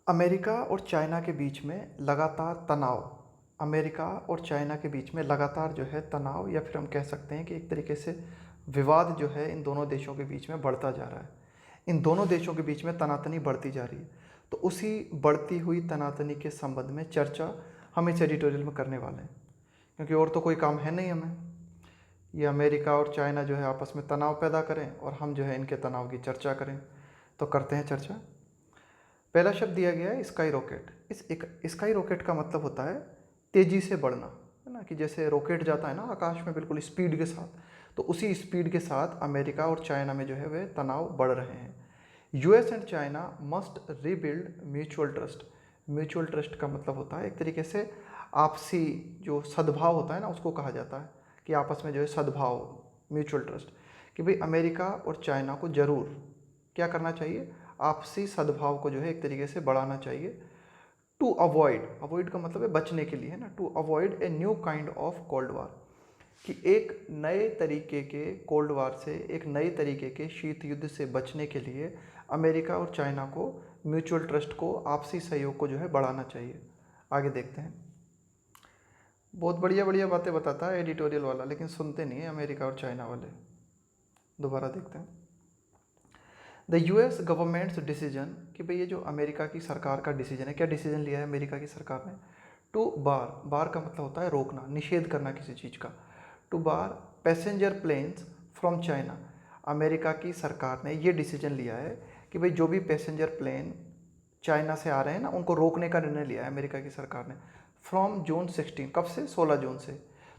America और China के बीच में लगातार तनाव अमेरिका और चाइना के बीच में लगातार जो है तनाव, या फिर हम कह सकते हैं कि एक तरीके से विवाद जो है इन दोनों देशों के बीच में बढ़ता जा रहा है। इन दोनों देशों के बीच में तनातनी बढ़ती जा रही है। तो उसी बढ़ती हुई तनातनी के संबंध में चर्चा हम इस एडिटोरियल में करने वाले हैं, क्योंकि और तो कोई काम है नहीं हमें। ये अमेरिका और चाइना जो है आपस में तनाव पैदा करें और हम जो है इनके तनाव की चर्चा करें। तो करते हैं चर्चा। पहला शब्द दिया गया है स्काई रॉकेट। इस एक स्काई रॉकेट का मतलब होता है तेज़ी से बढ़ना, है ना, कि जैसे रॉकेट जाता है ना आकाश में बिल्कुल स्पीड के साथ, तो उसी स्पीड के साथ अमेरिका और चाइना में जो है वे तनाव बढ़ रहे हैं। US and China must rebuild mutual trust. Mutual trust का मतलब होता है एक तरीके से आपसी जो सद्भाव होता है ना, उसको कहा जाता है कि आपस में जो है सद्भाव, म्यूचुअल ट्रस्ट, कि भाई अमेरिका और चाइना को ज़रूर क्या करना चाहिए, आपसी सद्भाव को जो है एक तरीके से बढ़ाना चाहिए। टू अवॉइड, अवॉइड का मतलब है बचने के लिए, है ना, to avoid a new kind of cold war, कि एक नए तरीके के कोल्ड वार से, एक नए तरीके के शीत युद्ध से बचने के लिए अमेरिका और चाइना को म्यूचुअल ट्रस्ट को, आपसी सहयोग को जो है बढ़ाना चाहिए। आगे देखते हैं। बहुत बढ़िया बढ़िया बातें बताता है एडिटोरियल वाला, लेकिन सुनते नहीं है अमेरिका और चाइना वाले। दोबारा देखते हैं। द यूएस गवर्नमेंट्स डिसीजन, कि भाई ये जो अमेरिका की सरकार का डिसीजन है, क्या डिसीजन लिया है अमेरिका की सरकार ने, टू बार, बार का मतलब होता है रोकना, निषेध करना किसी चीज़ का, to bar passenger planes from China. America की सरकार ने ये डिसीजन लिया है कि भाई जो भी पैसेंजर प्लेन चाइना से आ रहे हैं ना, उनको रोकने का निर्णय लिया है अमेरिका की सरकार ने। फ्रॉम जून 16, कब से, 16 जून से।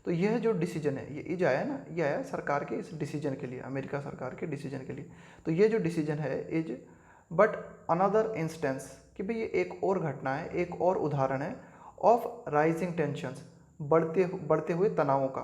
तो यह जो डिसीजन है, ये इज आया ना, ये आया सरकार के इस डिसीजन के लिए, अमेरिका सरकार के डिसीजन के लिए। तो ये जो डिसीजन है इज बट अनदर इंस्टेंस, कि भाई ये एक और घटना है, एक और उदाहरण है ऑफ राइजिंग टेंशंस, बढ़ते हुए तनावों का,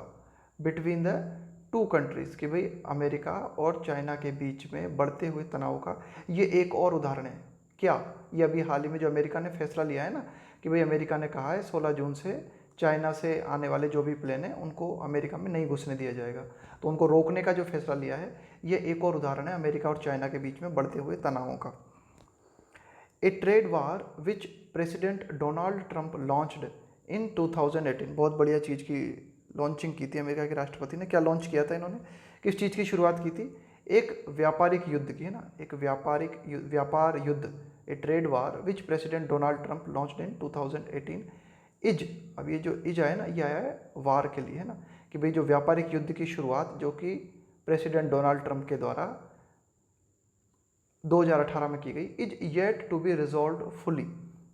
बिटवीन द टू कंट्रीज़, कि भाई अमेरिका और चाइना के बीच में बढ़ते हुए तनाव का ये एक और उदाहरण है। क्या, ये अभी हाल ही में जो अमेरिका ने फैसला लिया है ना, कि भाई अमेरिका ने कहा है 16 जून से चाइना से आने वाले जो भी प्लेन हैं उनको अमेरिका में नहीं घुसने दिया जाएगा। तो उनको रोकने का जो फैसला लिया है, ये एक और उदाहरण है अमेरिका और चाइना के बीच में बढ़ते हुए तनावों का। ए trade war which president Donald Trump launched in 2018, बहुत बढ़िया चीज़ की लॉन्चिंग की थी अमेरिका के राष्ट्रपति ने। क्या लॉन्च किया था इन्होंने, किस चीज़ की शुरुआत की थी, एक व्यापारिक युद्ध की, है ना, एक व्यापार युद्ध, ए trade war which president Donald Trump launched in 2018 is. अब ये जो इज आया ना, ये आया है वार के लिए, है ना, कि भाई जो व्यापारिक युद्ध की शुरुआत जो कि प्रेसिडेंट डोनाल्ड ट्रंप के द्वारा 2018 में की गई, is yet to be resolve fully.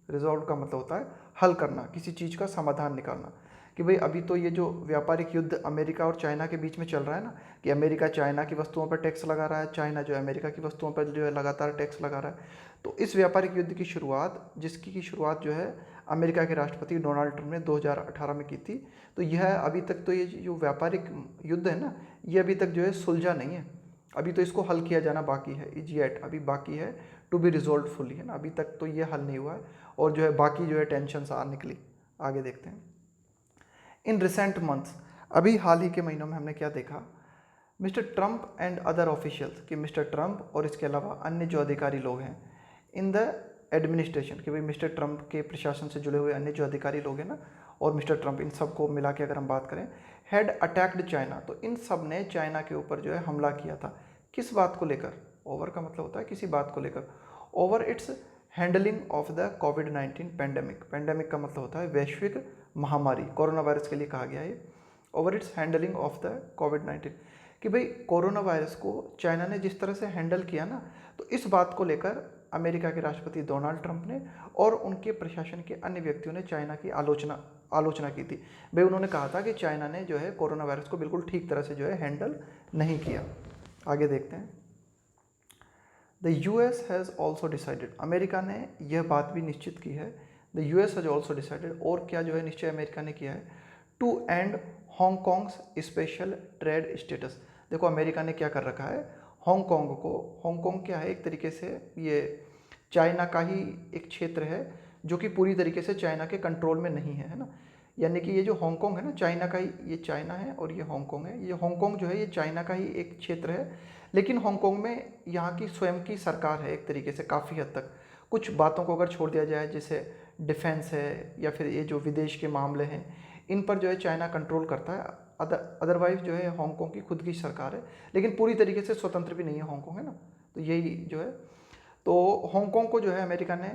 Resolve का मतलब होता है हल करना, किसी चीज़ का समाधान निकालना, कि भाई अभी तो ये जो व्यापारिक युद्ध अमेरिका और चाइना के बीच में चल रहा है ना, कि अमेरिका चाइना की वस्तुओं पर टैक्स लगा रहा है, चाइना जो है अमेरिका की वस्तुओं पर जो है लगातार टैक्स लगा रहा है। तो इस व्यापारिक युद्ध की शुरुआत, जिसकी की शुरुआत जो है अमेरिका के राष्ट्रपति डोनाल्ड ट्रंप ने 2018 में की थी। तो यह अभी तक, तो ये जो व्यापारिक युद्ध है ना, ये अभी तक जो है सुलझा नहीं है, अभी तो इसको हल किया जाना बाकी है, इज येट, अभी बाकी है, टू बी रिजोल्व फुली, है ना, अभी तक तो ये हल नहीं हुआ है, और जो है बाकी जो है टेंशन आ निकली। आगे देखते हैं। इन रिसेंट मंथ्स, अभी हाल ही के महीनों में हमने क्या देखा, mister Trump and other officials, कि मिस्टर ट्रंप और इसके अलावा अन्य जो अधिकारी लोग हैं इन द एडमिनिस्ट्रेशन, कि भाई मिस्टर ट्रंप के प्रशासन से जुड़े हुए अन्य जो अधिकारी लोग हैं ना, और मिस्टर ट्रंप, इन सब को मिला के अगर हम बात करें, हैड अटैक्ड चाइना, तो इन सब ने चाइना के ऊपर जो है हमला किया था। किस बात को लेकर, ओवर का मतलब होता है किसी बात को लेकर, over its handling of the covid pandemic. Pandemic का मतलब होता है वैश्विक महामारी, कोरोना वायरस के लिए कहा गया है। Over its handling of the कोविड-19, कि भाई कोरोना वायरस को चाइना ने जिस तरह से हैंडल किया ना, तो इस बात को लेकर अमेरिका के राष्ट्रपति डोनाल्ड ट्रंप ने और उनके प्रशासन के अन्य व्यक्तियों ने चाइना की आलोचना की थी। भाई उन्होंने कहा था कि चाइना ने जो है कोरोना वायरस को बिल्कुल ठीक तरह से जो है हैंडल नहीं किया। आगे देखते हैं। The US has also decided, America ने यह बात भी निश्चित की है, the US has also decided, और क्या जो है निश्चय अमेरिका ने किया है, to end Hong Kong's special trade status. देखो अमेरिका ने क्या कर रखा है, हांगकॉन्ग को, हांगकॉन्ग क्या है, एक तरीके से ये चाइना का ही एक क्षेत्र है, जो कि पूरी तरीके से चाइना के कंट्रोल में नहीं है, है ना, यानी कि ये जो हांगकॉन्ग है ना, चाइना का ही, ये चाइना है और ये हांगकॉन्ग है, ये हांगकॉन्ग जो है ये चाइना का ही एक क्षेत्र है, लेकिन हांगकॉन्ग में यहाँ की स्वयं की सरकार है एक तरीके से, काफ़ी हद तक कुछ बातों को अगर छोड़ दिया जाए, जैसे डिफेंस है या फिर ये जो विदेश के मामले हैं, इन पर जो है चाइना कंट्रोल करता है। अदरवाइज जो है हांगकांग की खुद की सरकार है, लेकिन पूरी तरीके से स्वतंत्र भी नहीं है हांगकांग, है ना। तो यही जो है, तो हांगकांग को जो है अमेरिका ने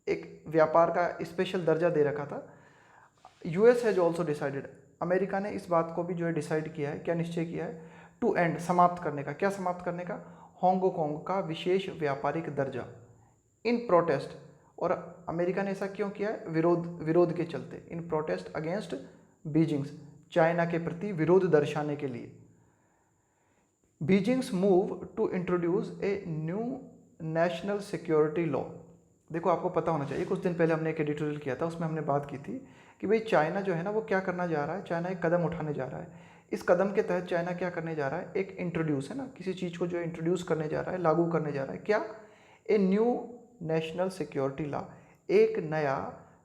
एक व्यापार का स्पेशल दर्जा दे रखा था। US has also decided, America ने इस बात को भी जो है डिसाइड किया है, क्या निश्चय किया है, टू एंड, समाप्त करने का। क्या समाप्त करने का? हांगकांग का विशेष व्यापारिक दर्जा, इन प्रोटेस्ट। और अमेरिका ने ऐसा क्यों किया है? विरोध के चलते, in protest against Beijing's, China के प्रति विरोध दर्शाने के लिए। Beijing's move to introduce a new national security law. देखो आपको पता होना चाहिए, कुछ दिन पहले हमने एक एडिटोरियल किया था, उसमें हमने बात की थी कि भाई चाइना जो है ना वो क्या करना जा रहा है, चाइना एक कदम उठाने जा रहा है। इस कदम के तहत चाइना क्या करने जा रहा है, एक इंट्रोड्यूस, है ना, किसी चीज़ को जो इंट्रोड्यूस करने जा रहा है, लागू करने जा रहा है। क्या? A new national security law, एक नया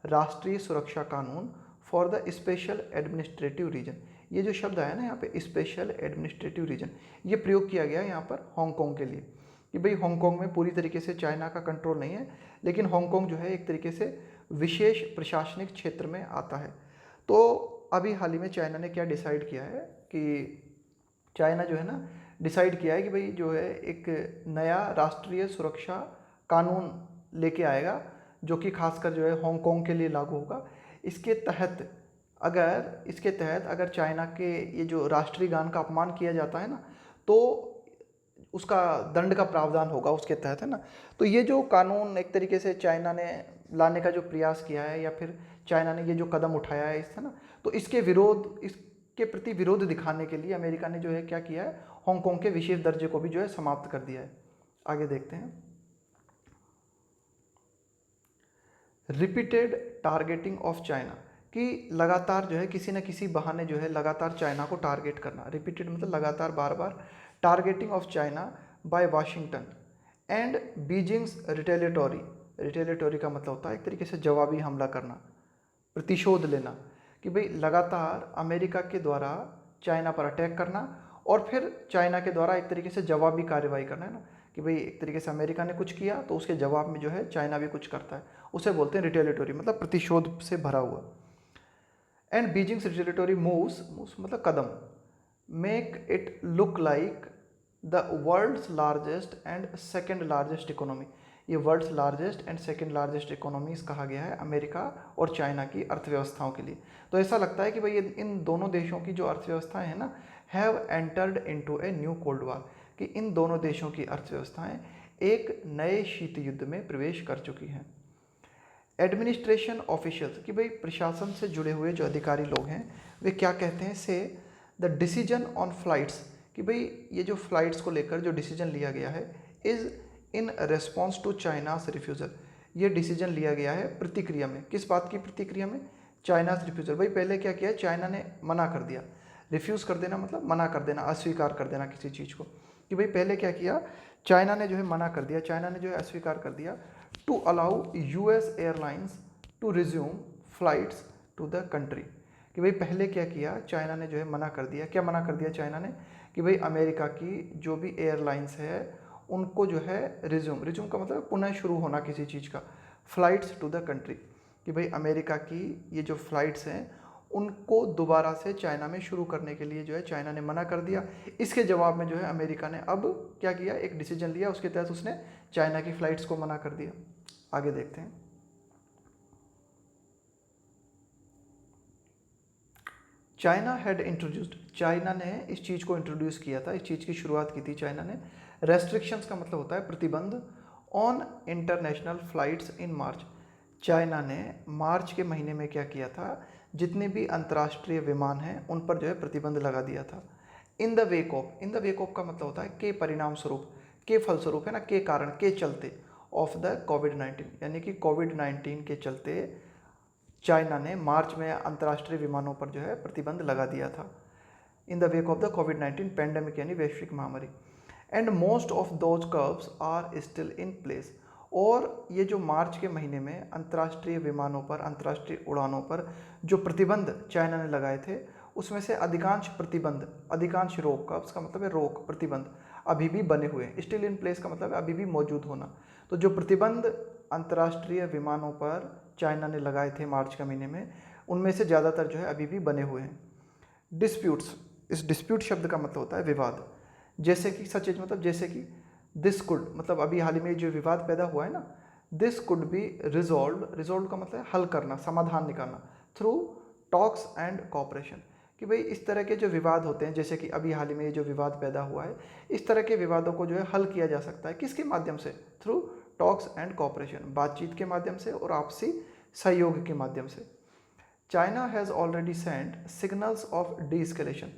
राष्ट्रीय सुरक्षा कानून for the special administrative region. ये जो शब्द आया ना यहाँ पे, स्पेशल एडमिनिस्ट्रेटिव रीजन, ये प्रयोग किया गया है यहाँ पर हांगकांग के लिए कि भाई हांगकांग में पूरी तरीके से चाइना का कंट्रोल नहीं है, लेकिन हांगकांग जो है एक तरीके से विशेष प्रशासनिक क्षेत्र में आता है। तो अभी हाल ही में चाइना ने क्या डिसाइड किया है कि चाइना जो है ना डिसाइड किया है कि भाई जो है एक नया राष्ट्रीय सुरक्षा कानून लेके आएगा, जो कि खासकर जो है हांगकांग के लिए लागू होगा। इसके तहत अगर चाइना के ये जो राष्ट्रीय गान का अपमान किया जाता है ना, तो उसका दंड का प्रावधान होगा उसके तहत, है ना। तो ये जो कानून एक तरीके से चाइना ने लाने का जो प्रयास किया है, या फिर चाइना ने ये जो कदम उठाया है, है ना, तो इसके प्रति विरोध दिखाने के लिए अमेरिका ने जो है क्या किया है, हांगकांग के विशेष दर्जे को भी जो है समाप्त कर दिया है। आगे देखते हैं। रिपीटेड टारगेटिंग ऑफ चाइना, कि लगातार जो है किसी न किसी बहाने जो है लगातार चाइना को टारगेट करना। रिपीटेड मतलब लगातार, बार बार। Targeting of China by Washington and Beijing's retaliatory का मतलब होता है एक तरीके से जवाबी हमला करना, प्रतिशोध लेना, कि भाई लगातार अमेरिका के द्वारा चाइना पर अटैक करना और फिर चाइना के द्वारा एक तरीके से जवाबी कार्रवाई करना, है ना, कि भाई एक तरीके से अमेरिका ने कुछ किया तो उसके जवाब में जो है चाइना भी कुछ करता है, उसे बोलते हैं रिटेलिटोरी, मतलब प्रतिशोध से भरा हुआ। एंड बीजिंग्स रिटेलिटोरी मूव्स मतलब कदम, make it look like the world's largest and second largest economy. ये world's largest and second largest economies कहा गया है अमेरिका और चाइना की अर्थव्यवस्थाओं के लिए। तो ऐसा लगता है कि भाई इन दोनों देशों की जो अर्थव्यवस्थाएं हैं ना, have entered into a new cold war, कि इन दोनों देशों की अर्थव्यवस्थाएं एक नए शीत युद्ध में प्रवेश कर चुकी हैं। एडमिनिस्ट्रेशन ऑफिशियल्स, कि भाई प्रशासन से जुड़े हुए जो अधिकारी लोग हैं वे क्या कहते हैं, से द डिसीजन ऑन फ्लाइट्स, कि भाई ये जो फ्लाइट्स को लेकर जो डिसीजन लिया गया है, is in response to China's refusal, ये डिसीजन लिया गया है प्रतिक्रिया में, किस बात की प्रतिक्रिया में, चाइनास रिफ्यूज़ल। भाई पहले क्या किया, चाइना ने मना कर दिया, रिफ्यूज़ कर देना मतलब मना कर देना, अस्वीकार कर देना किसी चीज़ को, कि भाई पहले क्या किया, चाइना ने जो है मना कर दिया, चाइना ने जो है अस्वीकार कर दिया, to allow US airlines to resume flights to the country, कि भाई पहले क्या किया, चाइना ने जो है मना कर दिया। क्या मना कर दिया चाइना ने, कि भाई अमेरिका की जो भी एयरलाइंस है उनको जो है रिज्यूम का मतलब पुनः शुरू होना किसी चीज़ का, फ्लाइट्स टू द कंट्री, कि भाई अमेरिका की ये जो फ्लाइट्स हैं उनको दोबारा से चाइना में शुरू करने के लिए जो है चाइना ने मना कर दिया। इसके जवाब में जो है अमेरिका ने अब क्या किया, एक डिसीजन लिया, उसके तहत उसने चाइना की फ्लाइट्स को मना कर दिया। आगे देखते हैं। चाइना हैड इंट्रोड्यूस्ड, चाइना ने इस चीज़ को इंट्रोड्यूस किया था, इस चीज़ की शुरुआत की थी चाइना ने। रेस्ट्रिक्शंस का मतलब होता है प्रतिबंध, on international flights in March, China ने मार्च के महीने में क्या किया था, जितने भी अंतर्राष्ट्रीय विमान हैं उन पर जो है प्रतिबंध लगा दिया था। इन द वेक ऑफ का मतलब होता है के परिणाम स्वरूप, के फलस्वरूप, है ना, के कारण, के चलते, ऑफ द कोविड-19, यानी कि कोविड-19 के चलते चाइना ने मार्च में अंतर्राष्ट्रीय विमानों पर जो है प्रतिबंध लगा दिया था। In the wake of the कोविड-19 पैंडेमिक, यानी वैश्विक महामारी। And most of those curbs are still in place, और ये जो मार्च के महीने में अंतर्राष्ट्रीय विमानों पर, अंतर्राष्ट्रीय उड़ानों पर जो प्रतिबंध चाइना ने लगाए थे, उसमें से अधिकांश प्रतिबंध, अधिकांश रोक, कर्व्स का मतलब है रोक, प्रतिबंध, अभी भी बने हुए हैं। स्टिल इन प्लेस का मतलब है अभी भी मौजूद होना। तो जो प्रतिबंध अंतर्राष्ट्रीय विमानों पर चाइना ने लगाए थे मार्च के महीने में, उनमें से ज़्यादातर जो है अभी भी बने हुए हैं। डिस्प्यूट्स, इस डिस्प्यूट शब्द का मतलब होता है विवाद। जैसे कि सचेत मतलब जैसे कि दिस कुड, मतलब अभी हाल ही में जो विवाद पैदा हुआ है ना, this could be resolve, resolve का मतलब है हल करना, समाधान निकालना, थ्रू टॉक्स एंड कॉपरेशन। कि भाई इस तरह के जो विवाद होते हैं, जैसे कि अभी हाल ही में ये जो विवाद पैदा हुआ है, इस तरह के विवादों को जो है हल किया जा सकता है किसके माध्यम से? थ्रू टॉक्स एंड कॉपरेशन, बातचीत के माध्यम से और आपसी सहयोग के माध्यम से। China has already send signals of D escalation.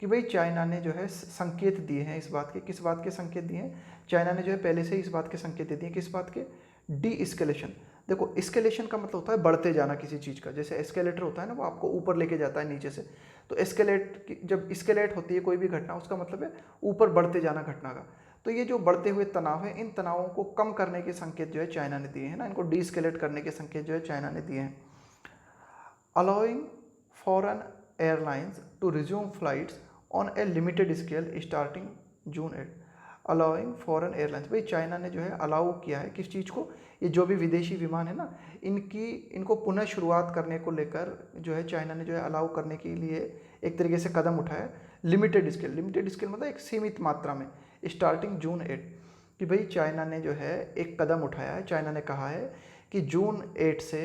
कि भाई चाइना ने जो है संकेत दिए हैं इस बात के, किस बात के संकेत दिए हैं? चाइना ने जो है पहले से ही इस बात के संकेत दे दिए, किस बात के? D escalation. देखो एस्केलेशन का मतलब होता है बढ़ते जाना किसी चीज़ का। जैसे एस्केलेटर होता है ना, वो आपको ऊपर लेके जाता है नीचे से। तो एस्केलेट, जब एस्केलेट होती है कोई भी घटना, उसका मतलब है ऊपर बढ़ते जाना घटना का। तो ये जो बढ़ते हुए तनाव है, इन तनावों को कम करने के संकेत जो है चाइना ने दिए हैं ना, इनको डी एस्केलेट करने के संकेत जो है चाइना ने दिए हैं। allowing foreign airlines to resume flights on a limited scale starting June 8। allowing foreign airlines, भाई चाइना ने जो है अलाउ किया है किस चीज़ को? ये जो भी विदेशी विमान है ना, इनको पुनः शुरुआत करने को लेकर जो है चाइना ने जो है अलाउ करने के लिए एक तरीके से कदम उठाया लिमिटेड स्केल। लिमिटेड स्केल मतलब एक सीमित मात्रा में, स्टार्टिंग June 8। कि भाई चाइना ने जो है एक कदम उठाया है। चाइना ने कहा है कि June 8 से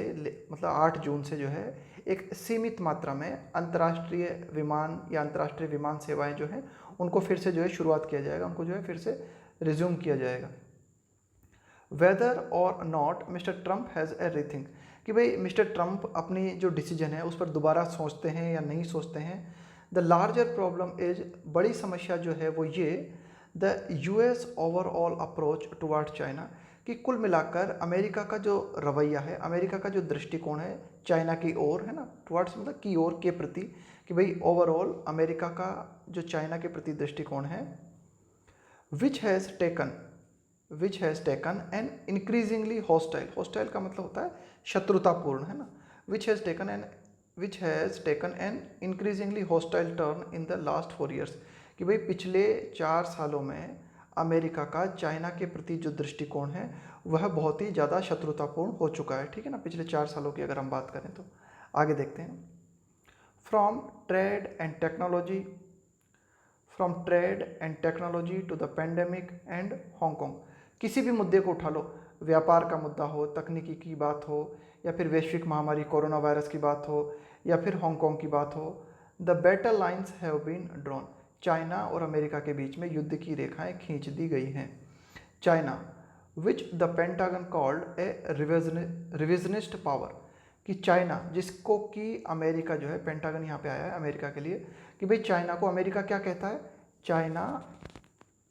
मतलब 8 जून से जो है एक सीमित मात्रा में अंतर्राष्ट्रीय विमान या अंतर्राष्ट्रीय विमान सेवाएं जो हैं उनको फिर से जो है शुरुआत किया जाएगा, उनको जो है फिर से रिज्यूम किया जाएगा। वेदर और not mister Trump has a rethink. कि भाई मिस्टर ट्रंप अपनी जो डिसीजन है उस पर दोबारा सोचते हैं या नहीं सोचते हैं। द लार्जर प्रॉब्लम इज, बड़ी समस्या जो है वो ये, the US overall approach toward China. कि कुल मिलाकर अमेरिका का जो रवैया है, अमेरिका का जो दृष्टिकोण है चाइना की ओर, है ना, टुवर्ड्स मतलब की ओर, के प्रति। कि भाई ओवरऑल अमेरिका का जो चाइना के प्रति दृष्टिकोण है, which has taken N increasingly hostile, hostile का मतलब होता है शत्रुतापूर्ण, है ना, which has taken N increasingly hostile turn in the last 4 years। कि भाई पिछले 4 सालों में अमेरिका का चाइना के प्रति जो दृष्टिकोण है वह बहुत ही ज़्यादा शत्रुतापूर्ण हो चुका है, ठीक है ना, पिछले 4 सालों की अगर हम बात करें तो। आगे देखते हैं। From trade and technology to the pandemic and Hong Kong. किसी भी मुद्दे को उठा लो, व्यापार का मुद्दा हो, तकनीकी की बात हो, या फिर वैश्विक महामारी कोरोना वायरस की बात हो, या फिर हांगकांग की बात हो, the battle lines have been drawn. China और अमेरिका के बीच में युद्ध की रेखाएं खींच दी गई हैं। China which the pentagon called a revisionist power. कि चाइना, जिसको कि अमेरिका जो है, पेंटागन यहाँ पे आया है अमेरिका के लिए, कि भाई चाइना को अमेरिका क्या कहता है? China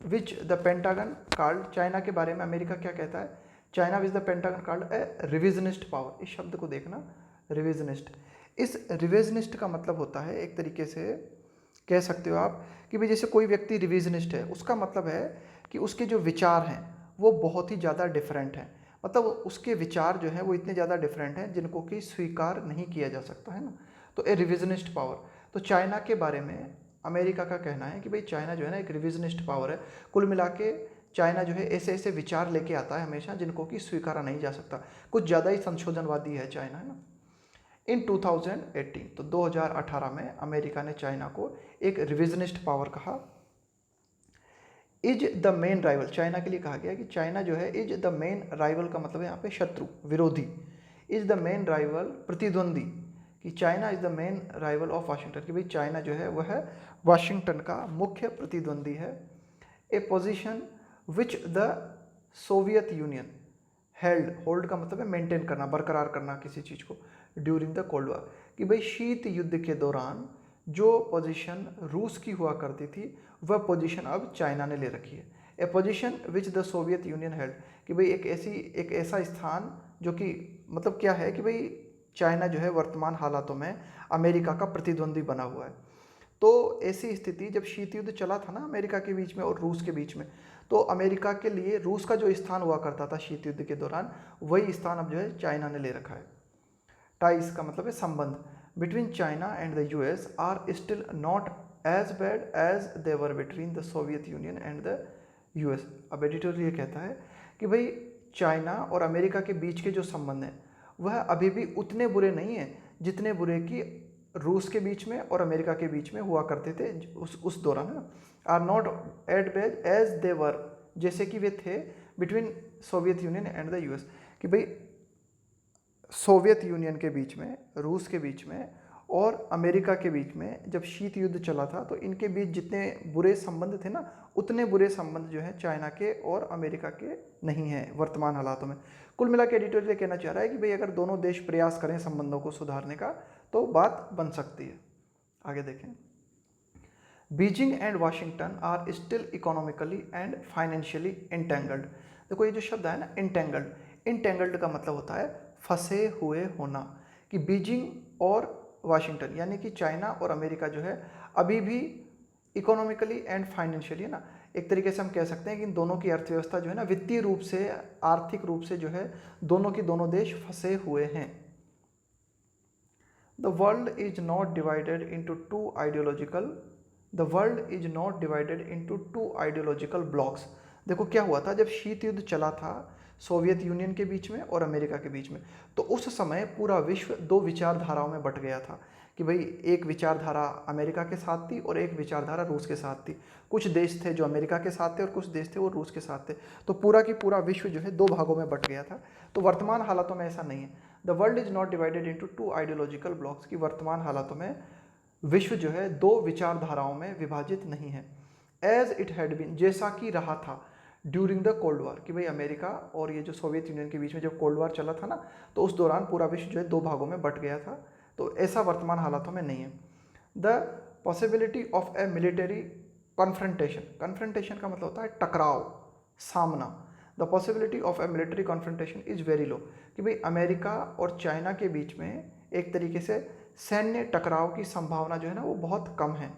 which the pentagon called, China के बारे में अमेरिका क्या कहता है? China which the pentagon called a revisionist power. इस शब्द को देखना, रिविजनिस्ट। इस रिविजनिस्ट का मतलब होता है, एक तरीके से कह सकते हो आप कि भाई जैसे कोई व्यक्ति रिविजनिस्ट है, उसका मतलब है कि उसके जो विचार हैं वो बहुत ही ज़्यादा डिफरेंट हैं। मतलब उसके विचार जो हैं वो इतने ज़्यादा डिफरेंट हैं जिनको कि स्वीकार नहीं किया जा सकता, है ना। तो ए रिविजनिस्ट पावर। तो चाइना के बारे में अमेरिका का कहना है कि भाई चाइना जो है ना एक रिविजनिस्ट पावर है। कुल मिला के चाइना जो है ऐसे ऐसे विचार लेके आता है हमेशा जिनको कि स्वीकारा नहीं जा सकता। कुछ ज़्यादा ही संशोधनवादी है चाइना, है ना। इन 2018, तो 2018 में अमेरिका ने चाइना को एक रिविजनिस्ट पावर कहा। Is the main rival, China के लिए कहा गया कि चाइना जो है इज द मेन राइवल का मतलब है यहाँ पे शत्रु, विरोधी। इज द मेन राइवल, प्रतिद्वंदी। कि China is the main rival of Washington. कि भाई चाइना जो है वह वाशिंगटन का मुख्य प्रतिद्वंदी है। A position which the Soviet Union hold का मतलब है मेंटेन करना, बरकरार करना किसी चीज़ को, ड्यूरिंग द कोल्ड वॉर। कि भाई शीत युद्ध के दौरान जो पोजीशन रूस की हुआ करती थी वह पोजीशन अब चाइना ने ले रखी है। A position which the Soviet Union held. कि भाई एक ऐसा स्थान जो कि मतलब क्या है कि भाई चाइना जो है वर्तमान हालातों में अमेरिका का प्रतिद्वंदी बना हुआ है। तो ऐसी स्थिति, जब शीत युद्ध चला था ना अमेरिका के बीच में और रूस के बीच में, तो अमेरिका के लिए रूस का जो स्थान हुआ करता था शीत युद्ध के दौरान, वही स्थान अब जो है चाइना ने ले रखा है। टाइज का मतलब है संबंध, between China and the US are still not as bad as they were between the Soviet Union and the US. अब एडिटोरियल ये कहता है कि भाई चाइना और अमेरिका के बीच के जो संबंध हैं वह अभी भी उतने बुरे नहीं हैं जितने बुरे कि रूस के बीच में और अमेरिका के बीच में हुआ करते थे उस दौरान, है ना। Are not at bad as they were, जैसे कि वे थे between Soviet Union and the US, कि भाई सोवियत यूनियन के बीच में, रूस के बीच में और अमेरिका के बीच में जब शीत युद्ध चला था तो इनके बीच जितने बुरे संबंध थे ना, उतने बुरे संबंध जो है चाइना के और अमेरिका के नहीं हैं वर्तमान हालातों में। कुल मिला के एडिटोरियल ये कहना चाह रहा है कि भाई अगर दोनों देश प्रयास करें संबंधों को सुधारने का तो बात बन सकती है। आगे देखें, Beijing and Washington are still economically and financially entangled. देखो ये जो शब्द है ना इंटेंगल्ड, इंटेंगल्ड का मतलब होता है फंसे हुए होना, कि बीजिंग और वाशिंगटन यानी कि चाइना और अमेरिका जो है अभी भी इकोनॉमिकली एंड फाइनेंशियली, है ना, एक तरीके से हम कह सकते हैं कि इन दोनों की अर्थव्यवस्था जो है ना वित्तीय रूप से, आर्थिक रूप से जो है दोनों के दोनों देश फंसे हुए हैं। The world is not divided into two ideological the world is not divided into two ideological blocks. देखो क्या हुआ था जब शीत युद्ध चला था सोवियत यूनियन के बीच में और अमेरिका के बीच में, तो उस समय पूरा विश्व दो विचारधाराओं में बट गया था कि भाई एक विचारधारा अमेरिका के साथ थी और एक विचारधारा रूस के साथ थी। कुछ देश थे जो अमेरिका के साथ थे और कुछ देश थे वो रूस के साथ थे, तो पूरा की पूरा विश्व जो है दो भागों में बट गया था। तो वर्तमान हालातों में ऐसा नहीं है। The world is not divided into two ideological blocks, की वर्तमान हालातों में विश्व जो है दो विचारधाराओं में विभाजित नहीं है। एज इट हैड बीन, जैसा कि रहा था ड्यूरिंग द कोल्ड वॉर, कि भाई अमेरिका और ये जो सोवियत यूनियन के बीच में जब कोल्ड वॉर चला था ना, तो उस दौरान पूरा विश्व जो है दो भागों में बट गया था। तो ऐसा वर्तमान हालातों में नहीं है। The possibility of A military confrontation, confrontation का मतलब होता है टकराव, सामना। The possibility of A military confrontation is very low, कि भाई अमेरिका और चाइना के बीच में एक तरीके से सैन्य टकराव की संभावना जो है ना वो बहुत कम है।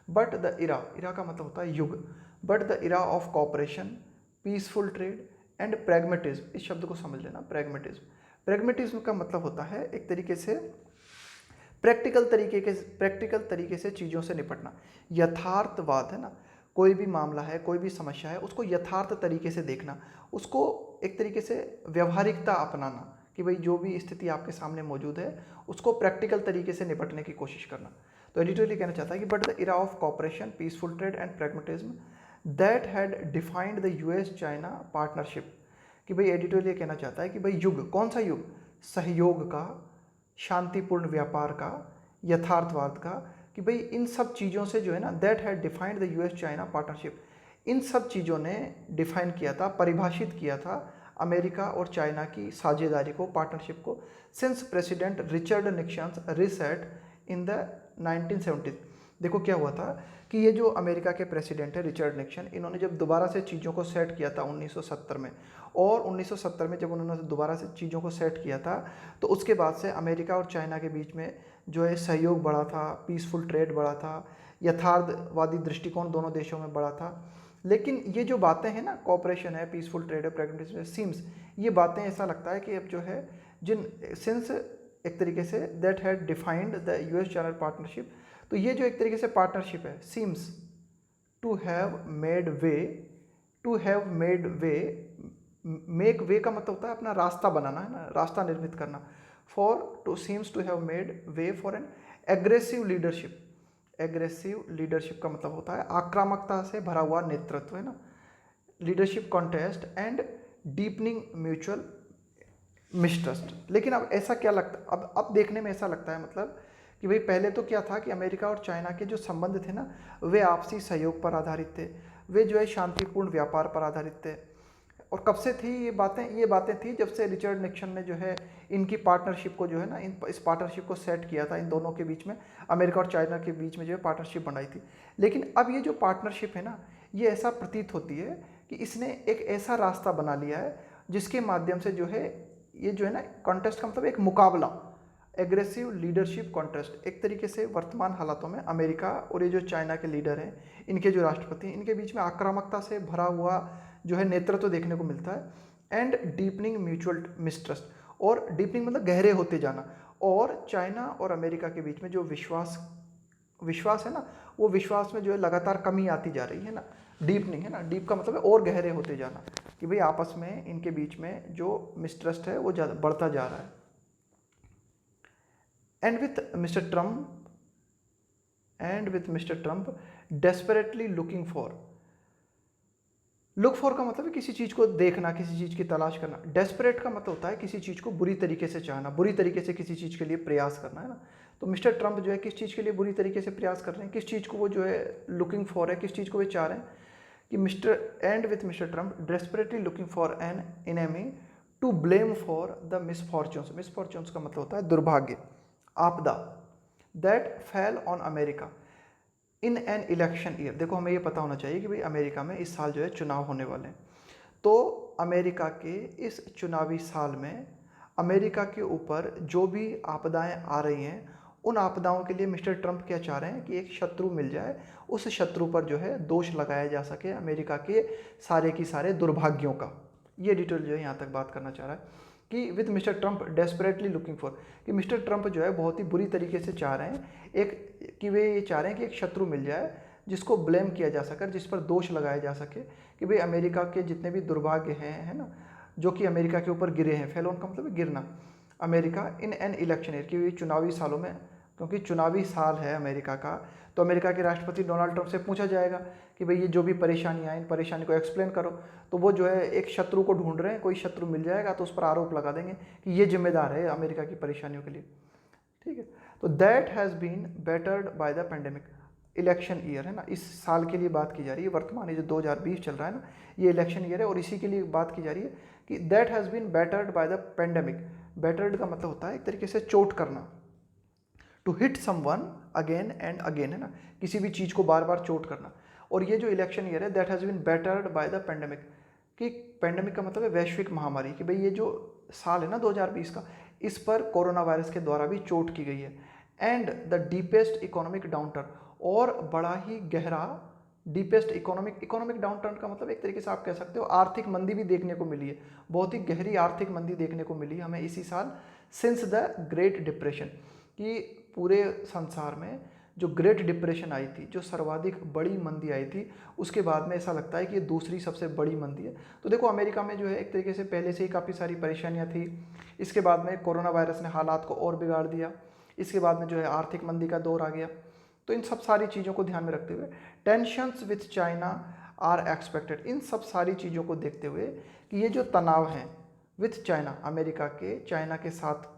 बट द इरा का मतलब होता है युग, but the era of corporation, peaceful trade and pragmatism, इस शब्द को समझ लेना। प्रैग्मेटिज्म, प्रैग्मेटिज्म का मतलब होता है एक तरीके से प्रैक्टिकल तरीके से चीज़ों से निपटना। यथार्थवाद, है ना, कोई भी मामला है, कोई भी समस्या है, उसको यथार्थ तरीके से देखना, उसको एक तरीके से व्यवहारिकता अपनाना, कि भाई जो भी स्थिति आपके सामने मौजूद है उसको प्रैक्टिकल तरीके से निपटने की कोशिश करना। तो एडिटोरियल कहना चाहता है कि but the era of corporation, peaceful trade and pragmatism that had defined the US China partnership, कि भाई एडिटोरियल ये कहना चाहता है कि भाई युग, कौन सा युग? सहयोग का, शांतिपूर्ण व्यापार का, यथार्थवाद का, कि भाई इन सब चीज़ों से जो है ना, that had defined the US China partnership, इन सब चीज़ों ने डिफाइन किया था, परिभाषित किया था अमेरिका और चाइना की साझेदारी को, पार्टनरशिप को, since president Richard Nixon reset in the 1970। देखो क्या हुआ था कि ये जो अमेरिका के प्रेसिडेंट है रिचर्ड निक्सन, इन्होंने जब दोबारा से चीज़ों को सेट किया था 1970 में, और 1970 में जब उन्होंने दोबारा से चीज़ों को सेट किया था तो उसके बाद से अमेरिका और चाइना के बीच में जो है सहयोग बढ़ा था, पीसफुल ट्रेड बढ़ा था, यथार्थवादी दृष्टिकोण दोनों देशों में बढ़ा था। लेकिन ये जो बातें हैं ना, कॉपरेशन है, पीसफुल ट्रेड है, प्रैग्मेटिज्म, सीम्स, ये बातें ऐसा लगता है कि अब जो है जिन सिंस एक तरीके से that had defined the US China partnership, तो ये जो एक तरीके से पार्टनरशिप है, seems to have made way, to have made way, make way का मतलब होता है अपना रास्ता बनाना, है ना, रास्ता निर्मित करना। For to seems to have made way for an aggressive leadership, aggressive leadership का मतलब होता है आक्रामकता से भरा हुआ नेतृत्व, है ना, leadership contest and deepening mutual mistrust. लेकिन अब ऐसा क्या लगता, अब देखने में ऐसा लगता है मतलब कि भाई पहले तो क्या था कि अमेरिका और चाइना के जो संबंध थे ना वे आपसी सहयोग पर आधारित थे, वे जो है शांतिपूर्ण व्यापार पर आधारित थे। और कब से थी ये बातें थी जब से रिचर्ड निक्सन ने जो है इनकी पार्टनरशिप को जो है ना, इस पार्टनरशिप को सेट किया था, इन दोनों के बीच में, अमेरिका और चाइना के बीच में जो है पार्टनरशिप बनाई थी। लेकिन अब ये जो पार्टनरशिप है ना, ये ऐसा प्रतीत होती है कि इसने एक ऐसा रास्ता बना लिया है जिसके माध्यम से जो है ये जो है ना कॉन्टेस्ट का मतलब एक मुकाबला, एग्रेसिव लीडरशिप कॉन्टेस्ट, एक तरीके से वर्तमान हालातों में अमेरिका और ये जो चाइना के लीडर हैं, इनके जो राष्ट्रपति हैं, इनके बीच में आक्रामकता से भरा हुआ जो है नेतृत्व देखने को मिलता है। एंड डीपनिंग म्यूचुअल मिसट्रस्ट, और डीपनिंग मतलब गहरे होते जाना, और चाइना और अमेरिका के बीच में जो विश्वास है ना, वो विश्वास में जो है लगातार कमी आती जा रही है ना, डीप नहीं है ना, डीप का मतलब है और गहरे होते जाना, कि भाई आपस में इनके बीच में जो मिसट्रस्ट है वो ज़्यादा बढ़ता जा रहा है। And with mister Trump desperately looking for, look for का मतलब है किसी चीज़ को देखना, किसी चीज़ की तलाश करना। डेस्परेट का मतलब होता है किसी चीज़ को बुरी तरीके से चाहना, बुरी तरीके से किसी चीज़ के लिए प्रयास करना, है ना। तो मिस्टर ट्रम्प जो है किस चीज़ के लिए बुरी तरीके से प्रयास कर रहे हैं, किस चीज़ को वो जो है लुकिंग फॉर है, किस चीज़ को वे चाह रहे हैं कि mister Trump desperately looking for an enemy to blame for the misfortunes. Misfortunes का मतलब होता है दुर्भाग्य, आपदा, that fell on America in an election year. देखो हमें ये पता होना चाहिए कि भाई अमेरिका में इस साल जो है चुनाव होने वाले हैं, तो अमेरिका के इस चुनावी साल में अमेरिका के ऊपर जो भी आपदाएं आ रही हैं, उन आपदाओं के लिए मिस्टर ट्रम्प क्या चाह रहे हैं कि एक शत्रु मिल जाए, उस शत्रु पर जो है दोष लगाया जा सके अमेरिका के सारे की सारे दुर्भाग्यों का। ये डिटेल जो है यहाँ तक बात करना चाह रहा है कि with mister Trump desperately looking for, कि मिस्टर ट्रम्प जो है बहुत ही बुरी तरीके से चाह रहे हैं एक, कि वे ये चाह रहे हैं कि एक शत्रु मिल जाए जिसको ब्लेम किया जा सके, जिस पर दोष लगाया जा सके कि भाई अमेरिका के जितने भी दुर्भाग्य हैं, है ना, जो कि अमेरिका के ऊपर गिरे हैं, फेल ऑन का मतलब है गिरना, America in an election year, कि चुनावी सालों में, क्योंकि चुनावी साल है अमेरिका का, तो अमेरिका के राष्ट्रपति डोनाल्ड ट्रम्प से पूछा जाएगा कि भाई ये जो भी परेशानियाँ, इन परेशानी को एक्सप्लेन करो। तो वो जो है एक शत्रु को ढूंढ रहे हैं, कोई शत्रु मिल जाएगा तो उस पर आरोप लगा देंगे कि ये जिम्मेदार है अमेरिका की परेशानियों के लिए, ठीक है। तो that has been battered by the pandemic, election year है ना, इस साल के लिए बात की जा रही है, वर्तमान ये जो 2020 चल रहा है ना, ये इलेक्शन ईयर है और इसी के लिए बात की जा रही है कि that has been battered by the pandemic. Battered का मतलब होता है एक तरीके से चोट करना, to hit someone again and again, है ना, किसी भी चीज़ को बार बार चोट करना। और ये जो इलेक्शन ईयर है that has been battered by the pandemic, कि पेंडेमिक का मतलब है वैश्विक महामारी, कि भाई ये जो साल है ना 2020 का, इस पर कोरोना वायरस के द्वारा भी चोट की गई है। And the deepest economic downturn, और बड़ा ही गहरा, डीपेस्ट इकोनॉमिक डाउनटर्न का मतलब एक तरीके से आप कह सकते हो आर्थिक मंदी भी देखने को मिली है, बहुत ही गहरी आर्थिक मंदी देखने को मिली हमें इसी साल, सिंस द ग्रेट डिप्रेशन, कि पूरे संसार में जो ग्रेट डिप्रेशन आई थी, जो सर्वाधिक बड़ी मंदी आई थी, उसके बाद में ऐसा लगता है कि ये दूसरी सबसे बड़ी मंदी है। तो देखो अमेरिका में जो है एक तरीके से पहले से ही काफ़ी सारी परेशानियां थी, इसके बाद में कोरोना वायरस ने हालात को और बिगाड़ दिया, इसके बाद में जो है आर्थिक मंदी का दौर आ गया। तो इन सब सारी चीज़ों को ध्यान में रखते हुए tensions with China are expected, इन सब सारी चीज़ों को देखते हुए कि ये जो तनाव हैं विथ चाइना, अमेरिका के चाइना के साथ,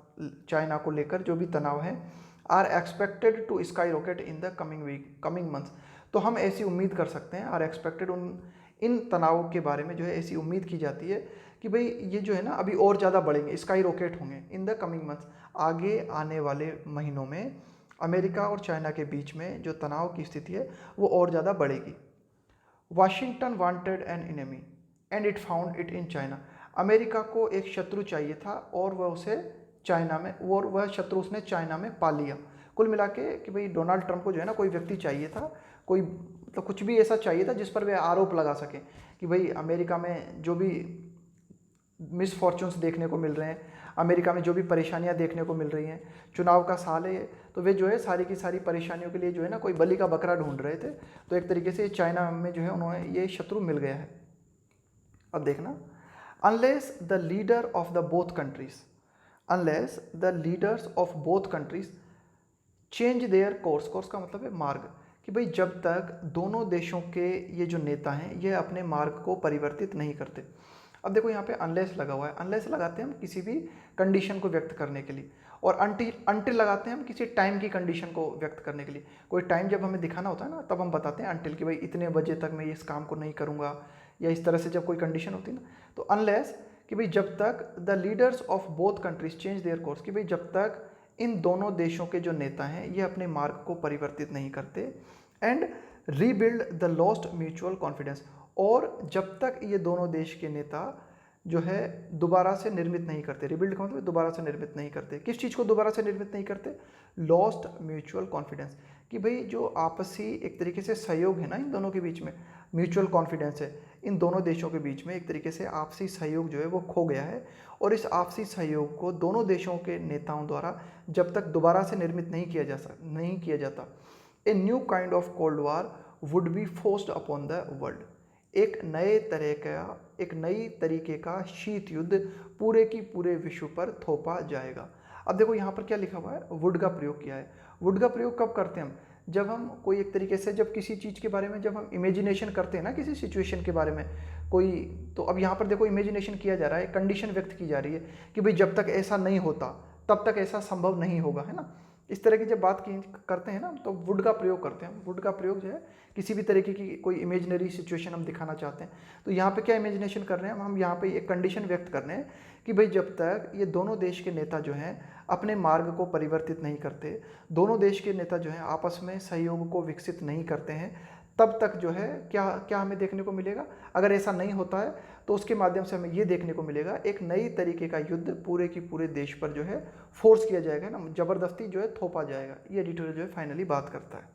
चाइना को लेकर जो भी तनाव है, are expected to skyrocket in the coming months. तो हम ऐसी उम्मीद कर सकते हैं, आर एक्सपेक्टेड, इन तनावों के बारे में जो है ऐसी उम्मीद की जाती है कि भाई ये जो है ना अभी और ज़्यादा बढ़ेंगे, स्काई रॉकेट होंगे इन द कमिंग मंथ्स, आगे आने वाले महीनों में अमेरिका और चाइना के बीच में जो तनाव की स्थिति है वो और ज़्यादा बढ़ेगी। Washington wanted an enemy and it found it in China, America को एक शत्रु चाहिए था और वह उसे चाइना में, और वह शत्रु उसने चाइना में पा लिया। कुल मिला के कि भाई डोनाल्ड ट्रंप को जो है ना कोई व्यक्ति चाहिए था, कोई मतलब कुछ भी ऐसा चाहिए था जिस पर वे आरोप लगा सकें कि भाई अमेरिका में जो भी मिसफॉर्चून्स देखने को मिल रहे हैं, अमेरिका में जो भी परेशानियां देखने को मिल रही हैं, चुनाव का साल है, तो वे जो है सारी की सारी परेशानियों के लिए जो है ना कोई बलि का बकरा ढूंढ रहे थे। तो एक तरीके से चाइना में जो है उन्होंने ये शत्रु मिल गया है। अब देखना, unless the leader of the both countries, unless the leaders of both countries change their course, course का मतलब है मार्ग, कि भाई जब तक दोनों देशों के ये जो नेता हैं ये अपने मार्ग को परिवर्तित नहीं करते। अब देखो यहाँ पे अनलेस लगा हुआ है, अनलेस लगाते हैं हम किसी भी कंडीशन को व्यक्त करने के लिए, और अंटिल लगाते हैं हम किसी टाइम की कंडीशन को व्यक्त करने के लिए। कोई टाइम जब हमें दिखाना होता है ना तब हम बताते हैं अंटिल, कि भाई इतने बजे तक मैं इस काम को नहीं करूँगा, या इस तरह से जब कोई कंडीशन होती है ना। तो अनलेस कि भाई जब तक the leaders of both countries change their course, कि भाई जब तक इन दोनों देशों के जो नेता हैं ये अपने मार्ग को परिवर्तित नहीं करते, and rebuild the lost mutual confidence, और जब तक ये दोनों देश के नेता जो है दोबारा से निर्मित नहीं करते, रिबिल्ड का मतलब दोबारा से निर्मित नहीं करते। किस चीज़ को दोबारा से निर्मित नहीं करते? लॉस्ट म्यूचुअल कॉन्फिडेंस, कि भाई जो आपसी एक तरीके से सहयोग है ना इन दोनों के बीच में, म्यूचुअल कॉन्फिडेंस है इन दोनों देशों के बीच में, एक तरीके से आपसी सहयोग जो है वो खो गया है, और इस आपसी सहयोग को दोनों देशों के नेताओं द्वारा जब तक दोबारा से निर्मित नहीं किया जाता, ए new kind of cold war would be forced upon the world, एक नई तरीके का शीत युद्ध पूरे की पूरे विश्व पर थोपा जाएगा। अब देखो यहाँ पर क्या लिखा हुआ है, वुड का प्रयोग किया है। वुड का प्रयोग कब करते हैं हम, जब हम कोई एक तरीके से जब किसी चीज़ के बारे में जब हम इमेजिनेशन करते हैं ना, किसी सिचुएशन के बारे में कोई, तो अब यहाँ पर देखो इमेजिनेशन किया जा रहा है, कंडीशन व्यक्त की जा रही है कि भाई जब तक ऐसा नहीं होता तब तक ऐसा संभव नहीं होगा, है ना। इस तरह की जब बात करते हैं ना तो वुड का प्रयोग करते हैं। वुड का प्रयोग जो है किसी भी तरीके की कोई इमेजिनरी सिचुएशन हम दिखाना चाहते हैं, तो यहाँ पे क्या इमेजिनेशन कर रहे हैं हम यहाँ पे एक कंडीशन व्यक्त कर रहे हैं कि भाई जब तक ये दोनों देश के नेता जो हैं अपने मार्ग को परिवर्तित नहीं करते, दोनों देश के नेता जो हैं आपस में सहयोग को विकसित नहीं करते हैं, तब तक जो है क्या क्या हमें देखने को मिलेगा, अगर ऐसा नहीं होता है तो उसके माध्यम से हमें ये देखने को मिलेगा एक नई तरीके का युद्ध पूरे की पूरे देश पर जो है फोर्स किया जाएगा ना, जबरदस्ती जो है थोपा जाएगा। ये एडिटोरियल जो है फाइनली बात करता है।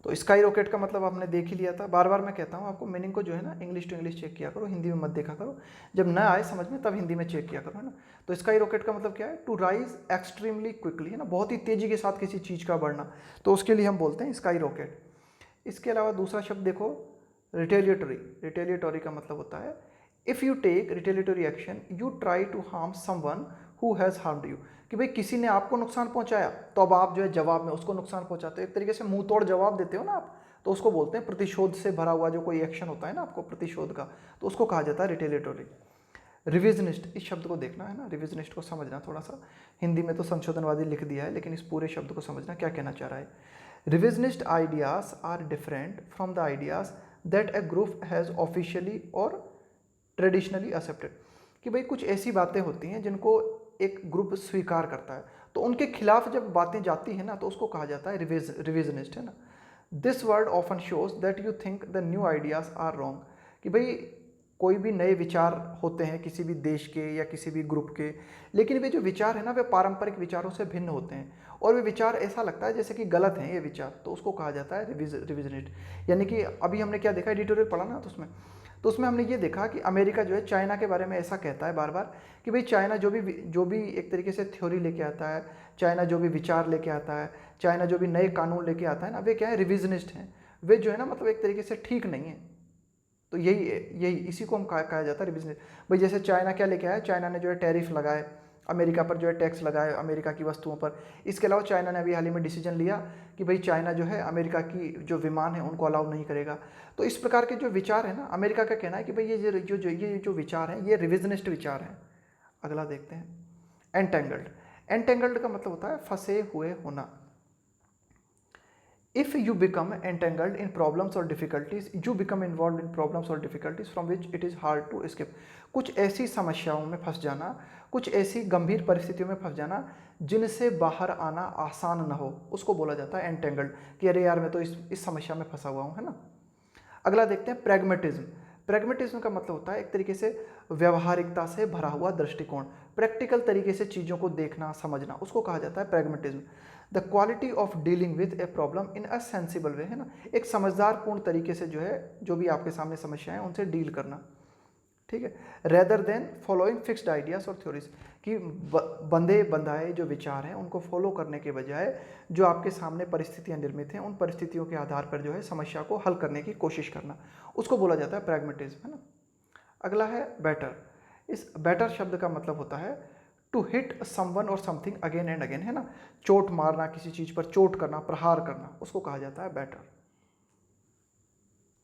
तो स्काई रॉकेट का मतलब आपने देख ही लिया था। बार बार मैं कहता हूँ आपको मीनिंग को जो है ना इंग्लिश टू इंग्लिश चेक किया करो, हिंदी में मत देखा करो, जब न आए समझ में तब हिंदी में चेक किया करो, है ना। तो स्काई रॉकेट का मतलब क्या है, टू राइज एक्सट्रीमली क्विकली, है ना, बहुत ही तेजी के साथ किसी चीज़ का बढ़ना, तो उसके लिए हम बोलते हैं स्काई रॉकेट। इसके अलावा दूसरा शब्द देखो रिटेलिएटरी। रिटेलिएटरी का मतलब होता है if you take retaliatory action you try to harm someone who has harmed you, कि भाई किसी ने आपको नुकसान पहुंचाया तो अब आप जो है जवाब में उसको नुकसान पहुंचाते हो, एक तरीके से मुंह तोड़ जवाब देते हो ना आप, तो उसको बोलते हैं प्रतिशोध से भरा हुआ जो कोई एक्शन होता है ना आपको प्रतिशोध का, तो उसको कहा जाता है रिटेलिएटरी। रिविजनिस्ट, इस शब्द को देखना है ना, रिविजनिस्ट को समझना थोड़ा सा, हिंदी में तो संशोधनवादी लिख दिया है लेकिन इस पूरे शब्द को समझना क्या कहना चाह रहा है। Revisionist ideas are different from the ideas that a group has officially और ट्रेडिशनली एक्सेप्टेड, कि भाई कुछ ऐसी बातें होती हैं जिनको एक ग्रुप स्वीकार करता है, तो उनके खिलाफ जब बातें जाती हैं ना तो उसको कहा जाता है रिविजनिस्ट, है ना। This word often shows that you think the new ideas are wrong, कि भाई कोई भी नए विचार होते हैं किसी भी देश के या किसी भी ग्रुप के, लेकिन वे जो विचार है ना वे पारंपरिक विचारों से भिन्न होते हैं और वे विचार ऐसा लगता है जैसे कि गलत हैं ये विचार, तो उसको कहा जाता है रिविजनिस्ट। यानी कि अभी हमने क्या देखा, एडिटोरियल पढ़ा ना, तो उसमें हमने ये देखा कि अमेरिका जो है चाइना के बारे में ऐसा कहता है बार बार कि भाई चाइना जो भी एक तरीके से थ्योरी लेके आता है, चाइना जो भी विचार लेके आता है, चाइना जो भी नए कानून लेके आता है ना, वे क्या है रिविजनिस्ट हैं, वे जो है ना मतलब एक तरीके से ठीक नहीं है। तो यही इसी को हम कहा जाता है रिविजनिस्ट। भाई जैसे चाइना क्या लेके आया, चाइना ने जो है टैरिफ लगाए अमेरिका पर, जो है टैक्स लगाए अमेरिका की वस्तुओं पर। इसके अलावा चाइना ने अभी हाल ही में डिसीजन लिया कि भाई चाइना जो है अमेरिका की जो विमान है उनको अलाउ नहीं करेगा। तो इस प्रकार के जो विचार है ना, अमेरिका का कहना है कि भाई ये जो विचार हैं ये रिविजनिस्ट विचार हैं। अगला देखते हैं एंटेंगल्ड। एंटेंगल्ड का मतलब होता है फंसे हुए होना। If you become entangled in problems or difficulties, you become involved in problems or difficulties from which it is hard to escape. कुछ ऐसी समस्याओं में फंस जाना, कुछ ऐसी गंभीर परिस्थितियों में फंस जाना जिनसे बाहर आना आसान ना हो, उसको बोला जाता है एंटेंगल्ड, कि अरे यार मैं तो इस समस्या में फंसा हुआ हूँ, है ना। अगला देखते हैं प्रैग्मेटिज्म। प्रैग्मेटिज्म का मतलब होता है एक तरीके से व्यवहारिकता से भरा हुआ दृष्टिकोण, प्रैक्टिकल तरीके से चीज़ों को देखना समझना, उसको कहा जाता है pragmatism. The quality of dealing with a problem in a sensible way, है ना, एक समझदार पूर्ण तरीके से जो है जो भी आपके सामने समस्याएं हैं उनसे डील करना, ठीक है। Rather than following fixed ideas और थ्योरीज, कि बंधे बंधाए जो विचार हैं उनको फॉलो करने के बजाय जो आपके सामने परिस्थितियां निर्मित हैं उन परिस्थितियों के आधार पर जो है समस्या को हल करने की कोशिश करना, उसको बोला जाता है प्रैग्मेटिज्म, है ना। अगला है बेटर। इस बेटर शब्द का मतलब होता है टू हिट समवन और समथिंग अगेन एंड अगेन, है ना, चोट मारना, किसी चीज़ पर चोट करना, प्रहार करना, उसको कहा जाता है बेटर।